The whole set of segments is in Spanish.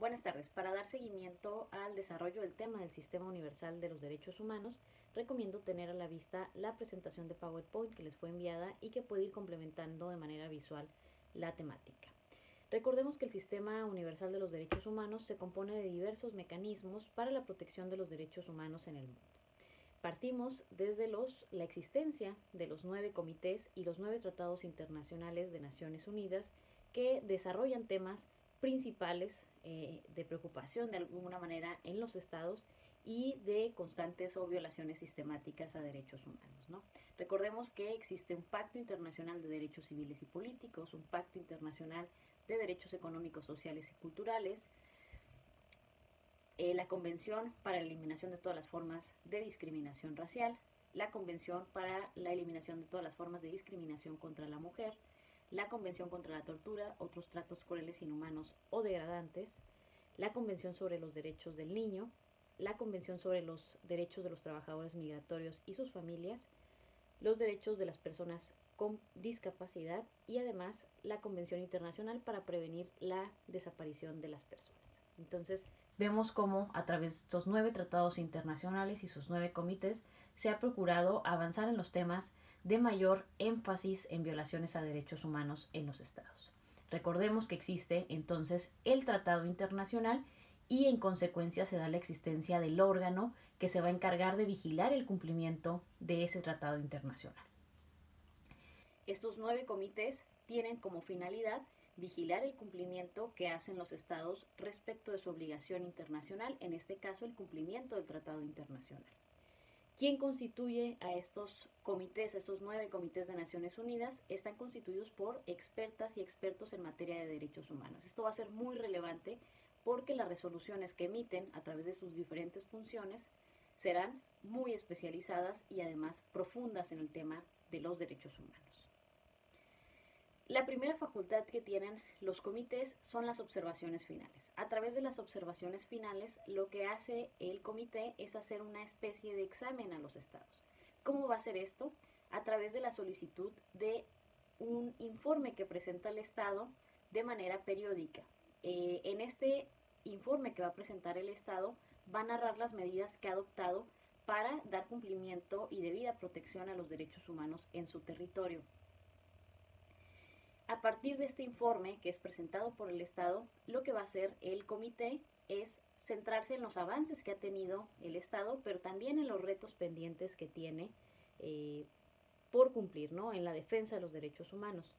Buenas tardes. Para dar seguimiento al desarrollo del tema del Sistema Universal de los Derechos Humanos, recomiendo tener a la vista la presentación de PowerPoint que les fue enviada y que puede ir complementando de manera visual la temática. Recordemos que el Sistema Universal de los Derechos Humanos se compone de diversos mecanismos para la protección de los derechos humanos en el mundo. Partimos desde la existencia de los 9 comités y los 9 tratados internacionales de Naciones Unidas que desarrollan temas principales de preocupación de alguna manera en los estados y de constantes o violaciones sistemáticas a derechos humanos, ¿no? Recordemos que existe un Pacto Internacional de Derechos Civiles y Políticos, un Pacto Internacional de Derechos Económicos, Sociales y Culturales, la Convención para la Eliminación de todas las formas de discriminación racial, la Convención para la Eliminación de todas las formas de discriminación contra la mujer, la Convención contra la Tortura, otros tratos crueles, inhumanos o degradantes, la Convención sobre los Derechos del Niño, la Convención sobre los Derechos de los Trabajadores Migratorios y sus familias, los derechos de las personas con discapacidad y además la Convención Internacional para prevenir la desaparición de las personas. Entonces, vemos cómo a través de estos 9 tratados internacionales y sus 9 comités se ha procurado avanzar en los temas de mayor énfasis en violaciones a derechos humanos en los estados. Recordemos que existe entonces el Tratado Internacional y en consecuencia se da la existencia del órgano que se va a encargar de vigilar el cumplimiento de ese Tratado Internacional. Estos 9 comités tienen como finalidad vigilar el cumplimiento que hacen los estados respecto de su obligación internacional, en este caso el cumplimiento del Tratado Internacional. ¿Quién constituye a estos comités, estos 9 comités de Naciones Unidas? Están constituidos por expertas y expertos en materia de derechos humanos. Esto va a ser muy relevante porque las resoluciones que emiten a través de sus diferentes funciones serán muy especializadas y además profundas en el tema de los derechos humanos. La primera facultad que tienen los comités son las observaciones finales. A través de las observaciones finales, lo que hace el comité es hacer una especie de examen a los estados. ¿Cómo va a ser esto? A través de la solicitud de un informe que presenta el estado de manera periódica. En este informe que va a presentar el estado va a narrar las medidas que ha adoptado para dar cumplimiento y debida protección a los derechos humanos en su territorio. A partir de este informe que es presentado por el Estado, lo que va a hacer el comité es centrarse en los avances que ha tenido el Estado, pero también en los retos pendientes que tiene por cumplir, ¿no?, en la defensa de los derechos humanos.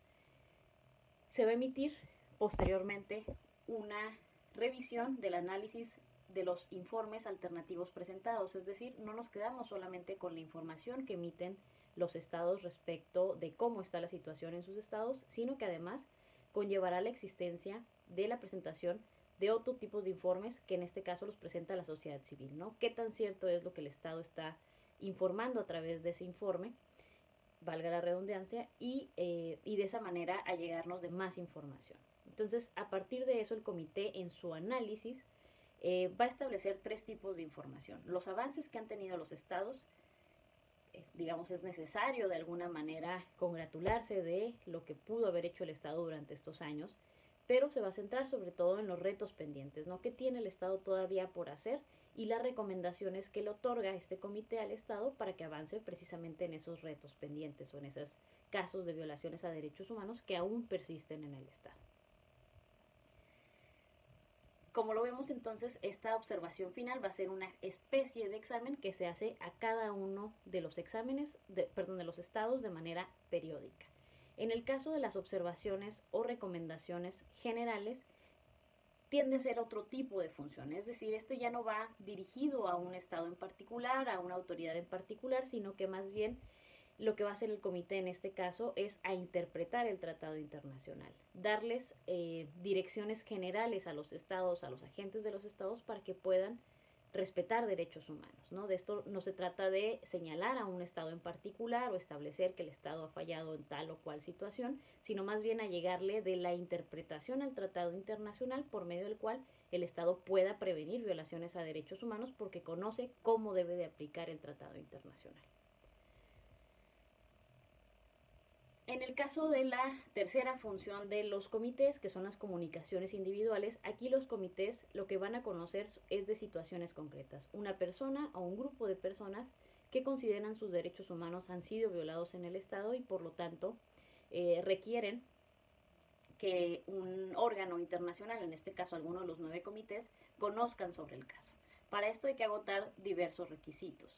Se va a emitir posteriormente una revisión del análisis de los informes alternativos presentados, es decir, no nos quedamos solamente con la información que emiten los estados respecto de cómo está la situación en sus estados, sino que además conllevará la existencia de la presentación de otro tipo de informes que en este caso los presenta la sociedad civil, ¿no? ¿Qué tan cierto es lo que el Estado está informando a través de ese informe? Valga la redundancia, y de esa manera a llegarnos de más información. Entonces, a partir de eso, el comité en su análisis va a establecer 3 tipos de información. Los avances que han tenido los estados, digamos, es necesario de alguna manera congratularse de lo que pudo haber hecho el Estado durante estos años, pero se va a centrar sobre todo en los retos pendientes, ¿no? ¿Qué tiene el Estado todavía por hacer? Y las recomendaciones que le otorga este comité al Estado para que avance precisamente en esos retos pendientes o en esos casos de violaciones a derechos humanos que aún persisten en el Estado. Como lo vemos entonces, esta observación final va a ser una especie de examen que se hace a cada uno de los exámenes, de los estados de manera periódica. En el caso de las observaciones o recomendaciones generales, tiende a ser otro tipo de función, es decir, esto ya no va dirigido a un estado en particular, a una autoridad en particular, sino que más bien lo que va a hacer el comité en este caso es a interpretar el tratado internacional, darles direcciones generales a los estados, a los agentes de los estados para que puedan respetar derechos humanos, ¿no? De esto no se trata de señalar a un estado en particular o establecer que el estado ha fallado en tal o cual situación, sino más bien a llegarle de la interpretación al tratado internacional por medio del cual el estado pueda prevenir violaciones a derechos humanos porque conoce cómo debe de aplicar el tratado internacional. En el caso de la tercera función de los comités, que son las comunicaciones individuales, aquí los comités lo que van a conocer es de situaciones concretas. Una persona o un grupo de personas que consideran sus derechos humanos han sido violados en el Estado y por lo tanto requieren que un órgano internacional, en este caso alguno de los 9 comités, conozcan sobre el caso. Para esto hay que agotar diversos requisitos.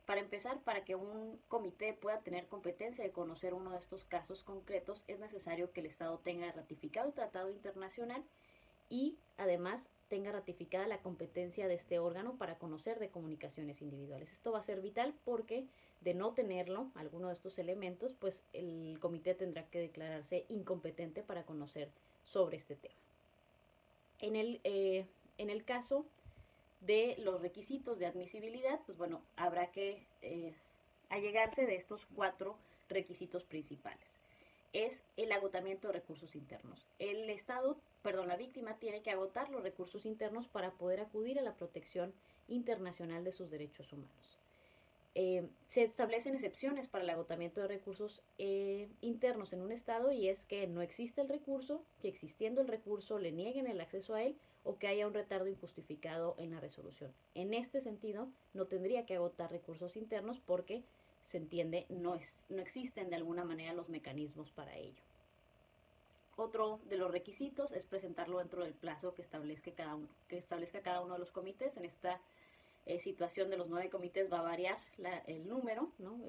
Para empezar, para que un comité pueda tener competencia de conocer uno de estos casos concretos, es necesario que el Estado tenga ratificado el tratado internacional y además tenga ratificada la competencia de este órgano para conocer de comunicaciones individuales. Esto va a ser vital porque de no tenerlo, alguno de estos elementos, pues el comité tendrá que declararse incompetente para conocer sobre este tema. En el caso de los requisitos de admisibilidad, pues bueno, habrá que allegarse de estos 4 requisitos principales. Es el agotamiento de recursos internos. El Estado, perdón, la víctima tiene que agotar los recursos internos para poder acudir a la protección internacional de sus derechos humanos. Se establecen excepciones para el agotamiento de recursos internos en un Estado y es que no existe el recurso, que existiendo el recurso le nieguen el acceso a él o que haya un retardo injustificado en la resolución. En este sentido, no tendría que agotar recursos internos porque se entiende no existen de alguna manera los mecanismos para ello. Otro de los requisitos es presentarlo dentro del plazo que establezca cada uno de los comités. En esta situación de los 9 comités va a variar el número, ¿no?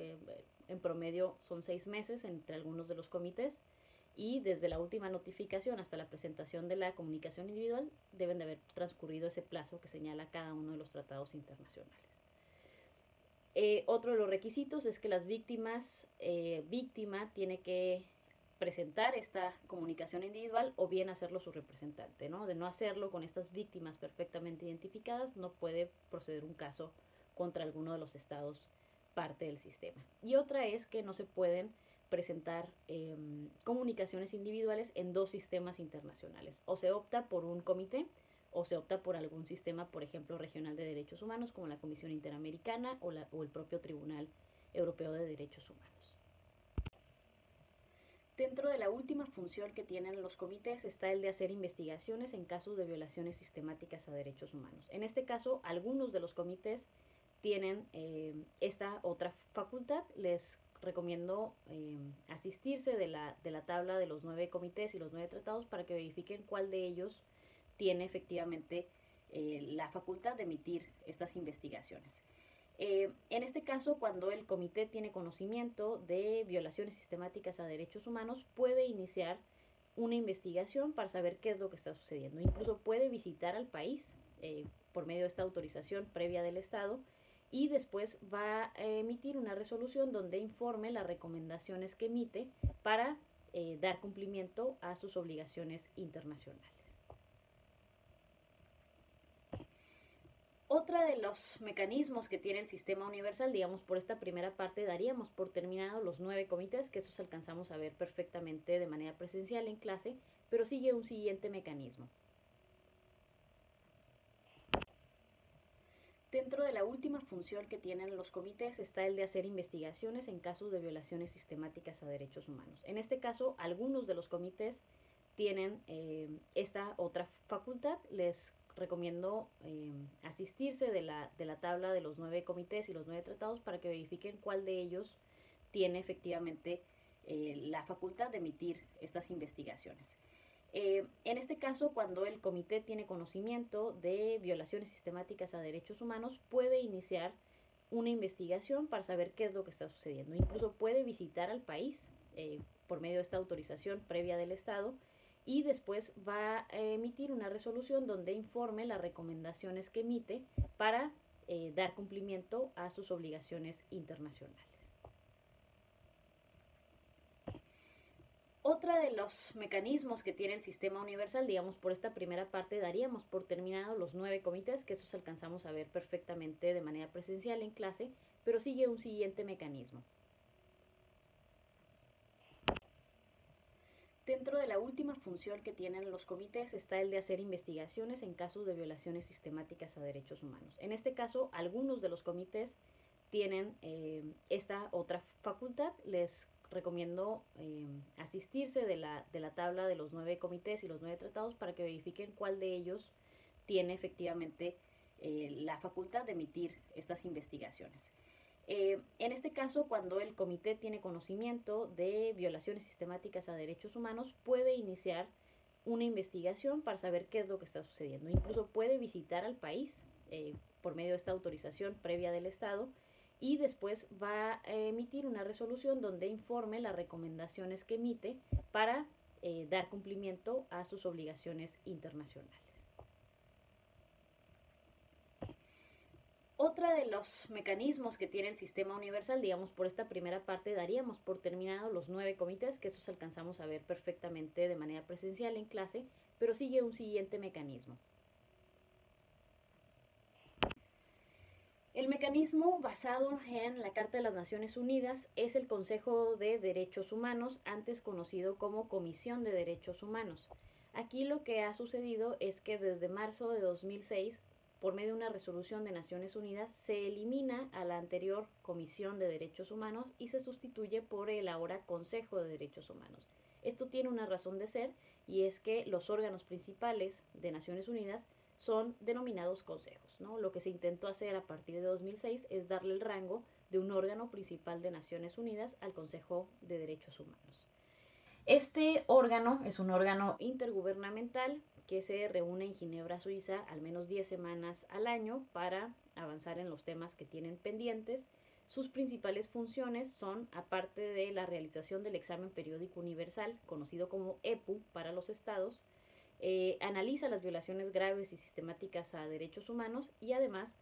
En promedio son 6 meses entre algunos de los comités y desde la última notificación hasta la presentación de la comunicación individual deben de haber transcurrido ese plazo que señala cada uno de los tratados internacionales. Otro de los requisitos es que las víctima tiene que presentar esta comunicación individual o bien hacerlo su representante, ¿no? De no hacerlo con estas víctimas perfectamente identificadas, no puede proceder un caso contra alguno de los estados parte del sistema. Y otra es que no se pueden presentar comunicaciones individuales en 2 sistemas internacionales. O se opta por un comité o se opta por algún sistema, por ejemplo, regional de derechos humanos, como la Comisión Interamericana o el propio Tribunal Europeo de Derechos Humanos. Dentro de la última función que tienen los comités está el de hacer investigaciones en casos de violaciones sistemáticas a derechos humanos. En este caso, algunos de los comités tienen esta otra facultad. Les recomiendo asistirse de la tabla de los 9 comités y los 9 tratados para que verifiquen cuál de ellos tiene efectivamente la facultad de emitir estas investigaciones. En este caso, cuando el comité tiene conocimiento de violaciones sistemáticas a derechos humanos, puede iniciar una investigación para saber qué es lo que está sucediendo. Incluso puede visitar al país por medio de esta autorización previa del Estado y después va a emitir una resolución donde informe las recomendaciones que emite para dar cumplimiento a sus obligaciones internacionales. Otra de los mecanismos que tiene el sistema universal, digamos, por esta primera parte daríamos por terminado los 9 comités, que esos alcanzamos a ver perfectamente de manera presencial en clase, pero sigue un siguiente mecanismo. Dentro de la última función que tienen los comités está el de hacer investigaciones en casos de violaciones sistemáticas a derechos humanos. En este caso, algunos de los comités tienen esta otra facultad. Les recomiendo asistirse de la tabla de los 9 comités y los 9 tratados para que verifiquen cuál de ellos tiene efectivamente la facultad de emitir estas investigaciones. En este caso, cuando el comité tiene conocimiento de violaciones sistemáticas a derechos humanos, puede iniciar una investigación para saber qué es lo que está sucediendo. Incluso puede visitar al país por medio de esta autorización previa del Estado y después va a emitir una resolución donde informe las recomendaciones que emite para dar cumplimiento a sus obligaciones internacionales. Otra de los mecanismos que tiene el sistema universal, digamos, por esta primera parte daríamos por terminado los 9 comités, que esos alcanzamos a ver perfectamente de manera presencial en clase, pero sigue un siguiente mecanismo. Dentro de la última función que tienen los comités está el de hacer investigaciones en casos de violaciones sistemáticas a derechos humanos. En este caso, algunos de los comités tienen esta otra facultad. Les recomiendo asistirse de la tabla de los 9 comités y los 9 tratados para que verifiquen cuál de ellos tiene efectivamente la facultad de emitir estas investigaciones. En este caso, cuando el comité tiene conocimiento de violaciones sistemáticas a derechos humanos, puede iniciar una investigación para saber qué es lo que está sucediendo. Incluso puede visitar al país por medio de esta autorización previa del Estado y después va a emitir una resolución donde informe las recomendaciones que emite para dar cumplimiento a sus obligaciones internacionales. Otra de los mecanismos que tiene el sistema universal, digamos, por esta primera parte daríamos por terminado los 9 comités, que estos alcanzamos a ver perfectamente de manera presencial en clase, pero sigue un siguiente mecanismo. El mecanismo basado en la Carta de las Naciones Unidas es el Consejo de Derechos Humanos, antes conocido como Comisión de Derechos Humanos. Aquí lo que ha sucedido es que desde marzo de 2006, por medio de una resolución de Naciones Unidas, se elimina a la anterior Comisión de Derechos Humanos y se sustituye por el ahora Consejo de Derechos Humanos. Esto tiene una razón de ser y es que los órganos principales de Naciones Unidas son denominados consejos, ¿no? Lo que se intentó hacer a partir de 2006 es darle el rango de un órgano principal de Naciones Unidas al Consejo de Derechos Humanos. Este órgano es un órgano intergubernamental que se reúne en Ginebra, Suiza, al menos 10 semanas al año para avanzar en los temas que tienen pendientes. Sus principales funciones son, aparte de la realización del examen periódico universal, conocido como EPU para los estados, analiza las violaciones graves y sistemáticas a derechos humanos y además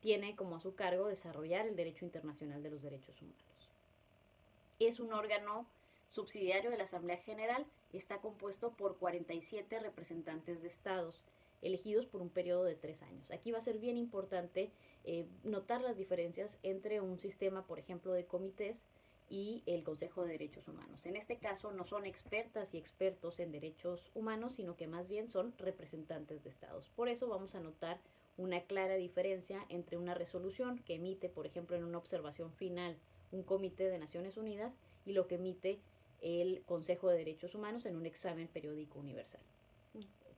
tiene como a su cargo desarrollar el derecho internacional de los derechos humanos. Es un órgano subsidiario de la Asamblea General, está compuesto por 47 representantes de estados elegidos por un periodo de 3 años. Aquí va a ser bien importante notar las diferencias entre un sistema, por ejemplo, de comités y el Consejo de Derechos Humanos. En este caso no son expertas y expertos en derechos humanos, sino que más bien son representantes de estados. Por eso vamos a notar una clara diferencia entre una resolución que emite, por ejemplo, en una observación final un comité de Naciones Unidas y lo que emite el Consejo de Derechos Humanos en un examen periódico universal.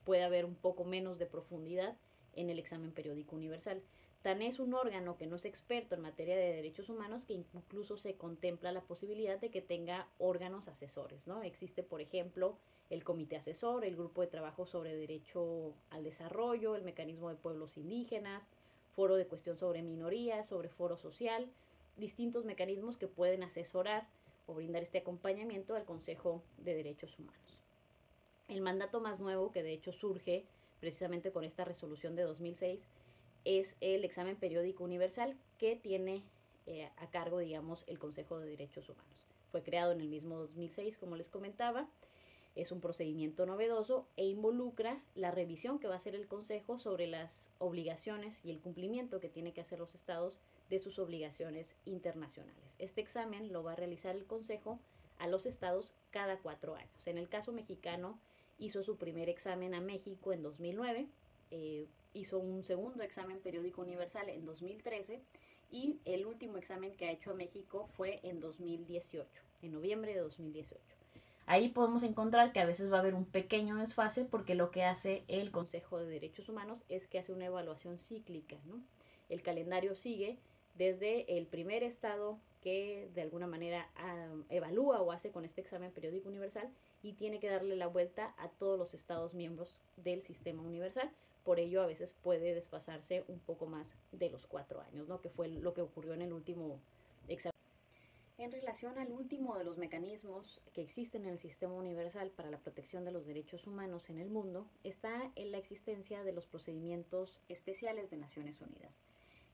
Puede haber un poco menos de profundidad en el examen periódico universal. Tan es un órgano que no es experto en materia de derechos humanos que incluso se contempla la posibilidad de que tenga órganos asesores, ¿no? Existe, por ejemplo, el comité asesor, el grupo de trabajo sobre derecho al desarrollo, el mecanismo de pueblos indígenas, foro de cuestión sobre minorías, sobre foro social, distintos mecanismos que pueden asesorar o brindar este acompañamiento al Consejo de Derechos Humanos. El mandato más nuevo, que de hecho surge precisamente con esta resolución de 2006, es el examen periódico universal que tiene a cargo, digamos, el Consejo de Derechos Humanos. Fue creado en el mismo 2006, como les comentaba. Es un procedimiento novedoso e involucra la revisión que va a hacer el Consejo sobre las obligaciones y el cumplimiento que tiene que hacer los estados de sus obligaciones internacionales. Este examen lo va a realizar el Consejo a los estados cada 4 años. En el caso mexicano, hizo su primer examen a México en 2009, hizo un segundo examen periódico universal en 2013 y el último examen que ha hecho a México fue en 2018, en noviembre de 2018. Ahí podemos encontrar que a veces va a haber un pequeño desfase porque lo que hace el Consejo de Derechos Humanos es que hace una evaluación cíclica, ¿no? El calendario sigue desde el primer estado que de alguna manera evalúa o hace con este examen periódico universal y tiene que darle la vuelta a todos los estados miembros del sistema universal. Por ello a veces puede desfasarse un poco más de los 4 años, ¿no? Que fue lo que ocurrió en el último examen. En relación al último de los mecanismos que existen en el sistema universal para la protección de los derechos humanos en el mundo, está en la existencia de los procedimientos especiales de Naciones Unidas.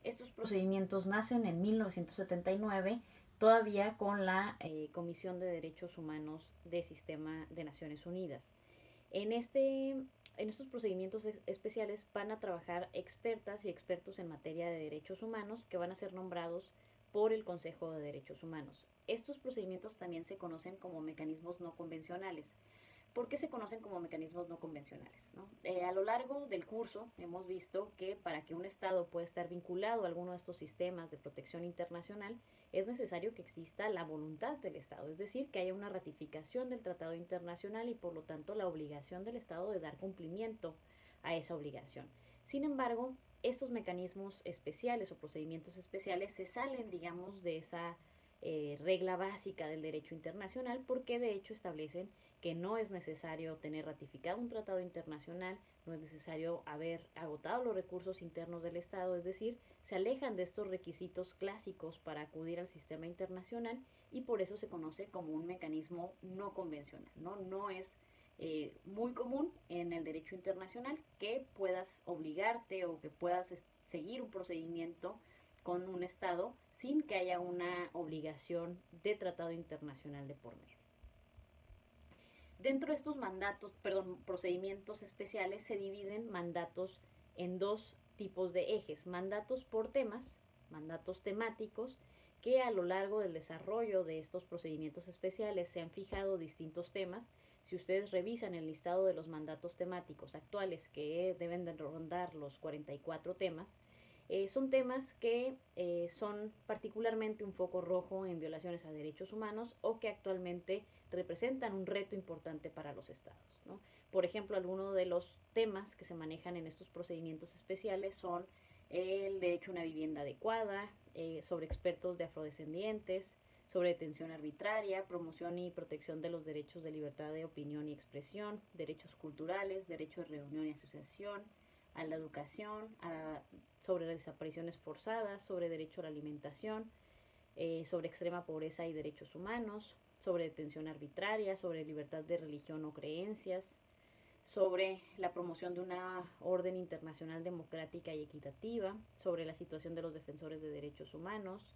Estos procedimientos nacen en 1979, todavía con la Comisión de Derechos Humanos del Sistema de Naciones Unidas. En estos procedimientos especiales van a trabajar expertas y expertos en materia de derechos humanos que van a ser nombrados por el Consejo de Derechos Humanos. Estos procedimientos también se conocen como mecanismos no convencionales. ¿Por qué se conocen como mecanismos no convencionales, ¿no? A lo largo del curso hemos visto que para que un Estado pueda estar vinculado a alguno de estos sistemas de protección internacional es necesario que exista la voluntad del Estado, es decir, que haya una ratificación del tratado internacional y por lo tanto la obligación del Estado de dar cumplimiento a esa obligación. Sin embargo, estos mecanismos especiales o procedimientos especiales se salen, digamos, de esa regla básica del derecho internacional porque de hecho establecen que no es necesario tener ratificado un tratado internacional, no es necesario haber agotado los recursos internos del Estado, es decir, se alejan de estos requisitos clásicos para acudir al sistema internacional y por eso se conoce como un mecanismo no convencional, ¿no? No es muy común en el derecho internacional que puedas obligarte o que puedas seguir un procedimiento con un Estado sin que haya una obligación de tratado internacional de por medio. Dentro de estos procedimientos especiales se dividen mandatos en dos tipos de ejes, mandatos por temas, mandatos temáticos, que a lo largo del desarrollo de estos procedimientos especiales se han fijado distintos temas. Si ustedes revisan el listado de los mandatos temáticos actuales, que deben de rondar los 44 temas, son temas que son particularmente un foco rojo en violaciones a derechos humanos o que actualmente representan un reto importante para los estados, ¿no? Por ejemplo, algunos de los temas que se manejan en estos procedimientos especiales son el derecho a una vivienda adecuada, sobre expertos de afrodescendientes, sobre detención arbitraria, promoción y protección de los derechos de libertad de opinión y expresión, derechos culturales, derecho de reunión y asociación, a la educación, sobre desapariciones forzadas, sobre derecho a la alimentación, sobre extrema pobreza y derechos humanos, sobre detención arbitraria, sobre libertad de religión o creencias, sobre la promoción de una orden internacional democrática y equitativa, sobre la situación de los defensores de derechos humanos,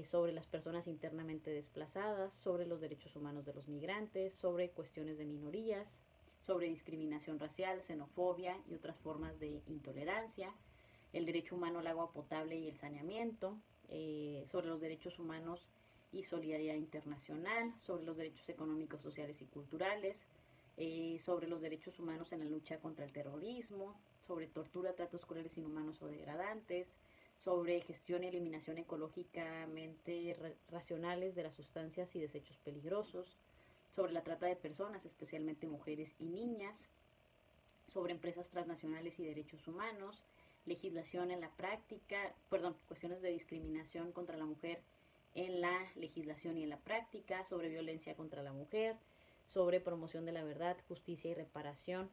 sobre las personas internamente desplazadas, sobre los derechos humanos de los migrantes, sobre cuestiones de minorías, sobre discriminación racial, xenofobia y otras formas de intolerancia, el derecho humano al agua potable y el saneamiento, sobre los derechos humanos y solidaridad internacional, sobre los derechos económicos, sociales y culturales, sobre los derechos humanos en la lucha contra el terrorismo, sobre tortura, tratos crueles, inhumanos o degradantes, sobre gestión y eliminación ecológicamente racionales de las sustancias y desechos peligrosos, sobre la trata de personas, especialmente mujeres y niñas, sobre empresas transnacionales y derechos humanos, legislación en la práctica, cuestiones de discriminación contra la mujer en la legislación y en la práctica, sobre violencia contra la mujer, sobre promoción de la verdad, justicia y reparación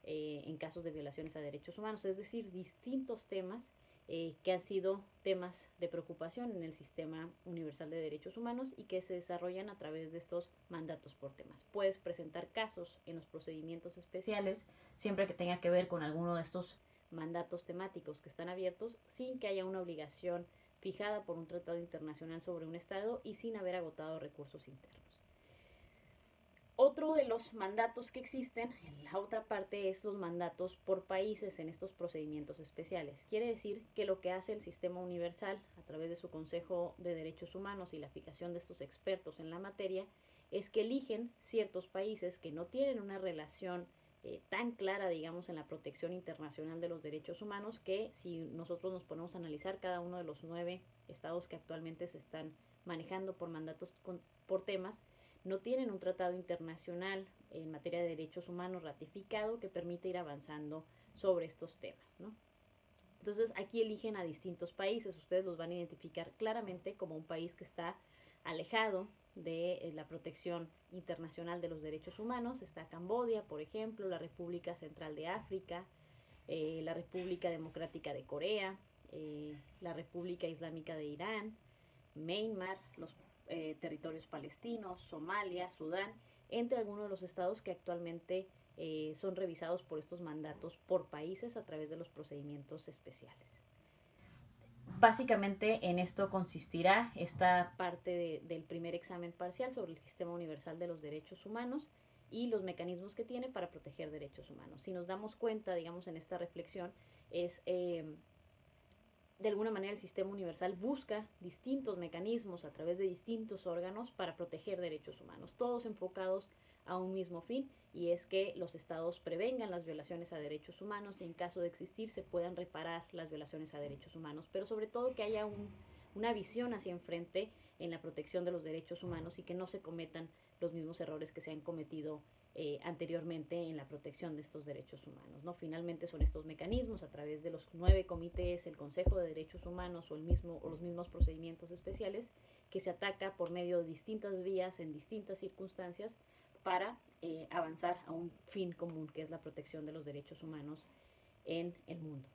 en casos de violaciones a derechos humanos, es decir, distintos temas que han sido temas de preocupación en el sistema universal de derechos humanos y que se desarrollan a través de estos mandatos por temas. Puedes presentar casos en los procedimientos especiales siempre que tenga que ver con alguno de estos mandatos temáticos que están abiertos sin que haya una obligación fijada por un tratado internacional sobre un Estado y sin haber agotado recursos internos. Otro de los mandatos que existen, en la otra parte, es los mandatos por países en estos procedimientos especiales. Quiere decir que lo que hace el sistema universal a través de su Consejo de Derechos Humanos y la fijación de estos expertos en la materia es que eligen ciertos países que no tienen una relación tan clara, digamos, en la protección internacional de los derechos humanos, que si nosotros nos ponemos a analizar cada uno de los 9 estados que actualmente se están manejando por mandatos por temas, no tienen un tratado internacional en materia de derechos humanos ratificado que permite ir avanzando sobre estos temas, ¿no? Entonces aquí eligen a distintos países, ustedes los van a identificar claramente como un país que está alejado de la protección internacional de los derechos humanos. Está Camboya, por ejemplo, la República Central de África, la República Democrática de Corea, la República Islámica de Irán, Myanmar, los territorios palestinos, Somalia, Sudán, entre algunos de los estados que actualmente son revisados por estos mandatos por países a través de los procedimientos especiales. Básicamente en esto consistirá esta parte del primer examen parcial sobre el Sistema Universal de los Derechos Humanos y los mecanismos que tiene para proteger derechos humanos. Si nos damos cuenta, digamos, en esta reflexión, es de alguna manera el sistema universal busca distintos mecanismos a través de distintos órganos para proteger derechos humanos, todos enfocados a un mismo fin, y es que los estados prevengan las violaciones a derechos humanos y en caso de existir se puedan reparar las violaciones a derechos humanos, pero sobre todo que haya una visión hacia enfrente en la protección de los derechos humanos y que no se cometan los mismos errores que se han cometido anteriormente en la protección de estos derechos humanos, ¿no? Finalmente son estos mecanismos a través de los 9 comités, el Consejo de Derechos Humanos o los mismos procedimientos especiales que se ataca por medio de distintas vías en distintas circunstancias para avanzar a un fin común que es la protección de los derechos humanos en el mundo.